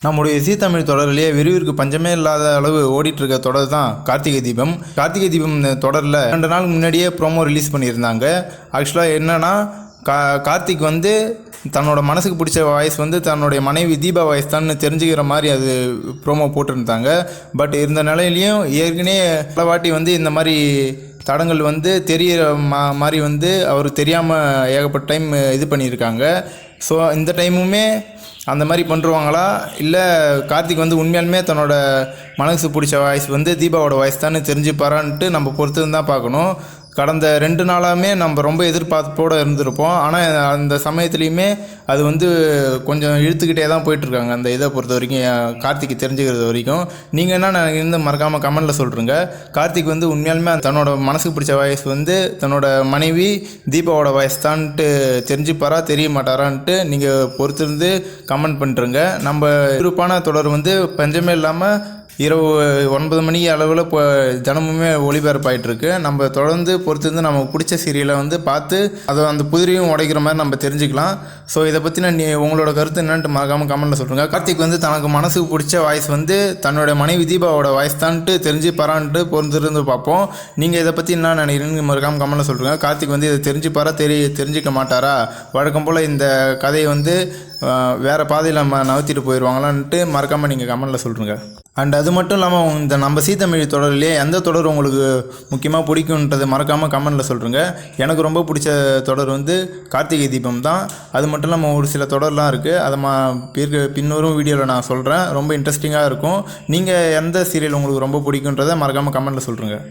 நம்முடைய ஜீ தமிழ் தொடரிலேயே விறுவிறுக்கு பஞ்சமே இல்லாத அளவு ஓடிட்டு இருக்க தொடர் தான் கார்த்திகை தீபம். கார்த்திகை தீபம் தொடரில் 2 நாள் முன்னாடியே ப்ரோமோ ரிலீஸ் பண்ணியிருந்தாங்க. ஆக்சுவலாக என்னன்னா கார்த்திக் வந்து தன்னோட மனசுக்கு பிடிச்ச வாய்ஸ் வந்து தன்னுடைய மனைவி தீபா வாய்ஸ் தான் தெரிஞ்சுக்கிற மாதிரி அது ப்ரோமோ போட்டிருந்தாங்க. பட் இருந்த நிலையிலையும் ஏற்கனவே பல வாட்டி வந்து இந்த மாதிரி தடங்கள் வந்து தெரிகிற மாதிரி வந்து அவர் தெரியாமல் ஏகப்பட்ட டைம் இது பண்ணியிருக்காங்க. ஸோ இந்த டைமுமே அந்த மாதிரி பண்ணுருவாங்களா, இல்லை கார்த்திக் வந்து உண்மையாலுமே தன்னோட மனசு பிடிச்ச வாய்ஸ் வந்து தீபாவோட வாய்ஸ் தானே தெரிஞ்சுப்பாரான்ட்டு நம்ம பொறுத்து தான் பார்க்கணும். கடந்த 2 நாளாகவே நம்ம ரொம்ப எதிர்பார்ப்போடு இருந்திருப்போம். ஆனால் அந்த சமயத்துலேயுமே அது வந்து கொஞ்சம் இழுத்துக்கிட்டே தான் போயிட்டுருக்காங்க அந்த இதை பொறுத்த வரைக்கும், கார்த்திக் தெரிஞ்சுக்கிறது வரைக்கும். நீங்கள் என்ன இருந்து மறக்காமல் கமெண்டில் சொல்கிறீங்க. கார்த்திக் வந்து உண்மையாலுமே தன்னோட மனசுக்கு பிடிச்ச வாய்ஸ் வந்து தன்னோட மனைவி தீபாவோட வாய்ஸ் தான்ட்டு தெரிஞ்சுப்பாரா தெரிய மாட்டாரான்ட்டு நீங்கள் பொறுத்திருந்து கமெண்ட் பண்ணுறங்க. நம்ம விருப்பான தொடர் வந்து பஞ்சமே இல்லாமல் இரவு 9 மணி அளவில் இப்போ தினமுமே ஒளிபரப்பாயிட்ருக்கு. நம்ம தொடர்ந்து பொறுத்திருந்து நமக்கு பிடிச்ச சீரியலை வந்து பார்த்து அதை அந்த புதிரையும் உடைக்கிற மாதிரி நம்ம தெரிஞ்சுக்கலாம். ஸோ இதை பற்றின உங்களோட கருத்து என்னன்ட்டு மறக்காமல் கமெண்ட்டில் சொல்லுங்கள். கார்த்திக் வந்து தனக்கு மனசுக்கு பிடிச்ச வாய்ஸ் வந்து தன்னோட மனைவி தீபாவோட வாய்ஸ் தான்ட்டு தெரிஞ்சு பரான்ட்டு பொறுத்திருந்து பார்ப்போம். நீங்கள் இதை பற்றி என்ன நினைக்கிறீங்க மறக்காமல் கமெண்ட்டில் சொல்லுங்கள். கார்த்திக் வந்து இதை தெரிஞ்சுப்பாரா தெரிஞ்சிக்க மாட்டாரா, வழக்கம் போல் இந்த கதையை வந்து வேறு பாதையில் நம்ம நகர்த்திட்டு போயிடுவாங்களான்ட்டு மறக்காமல் நீங்கள் கமெண்ட்டில் சொல்லுங்கள். அண்ட் அது மட்டும் இல்லாமல் இந்த நம்ம ஜீ தமிழ் தொடர்லேயே எந்த தொடர் உங்களுக்கு முக்கியமாக பிடிக்குன்றது மறக்காமல் கமெண்டில் சொல்லுங்கள். எனக்கு ரொம்ப பிடிச்ச தொடர் வந்து கார்த்திகை தீபம் தான். அது மட்டும் இல்லாமல் ஒரு சில தொடர்லாம் இருக்குது, அதை பின்னொரும் வீடியோவில் நான் சொல்கிறேன். ரொம்ப இன்ட்ரெஸ்டிங்காக இருக்கும். நீங்கள் எந்த சீரியல் உங்களுக்கு ரொம்ப பிடிக்குன்றதை மறக்காமல் கமெண்டில் சொல்லுங்கள்.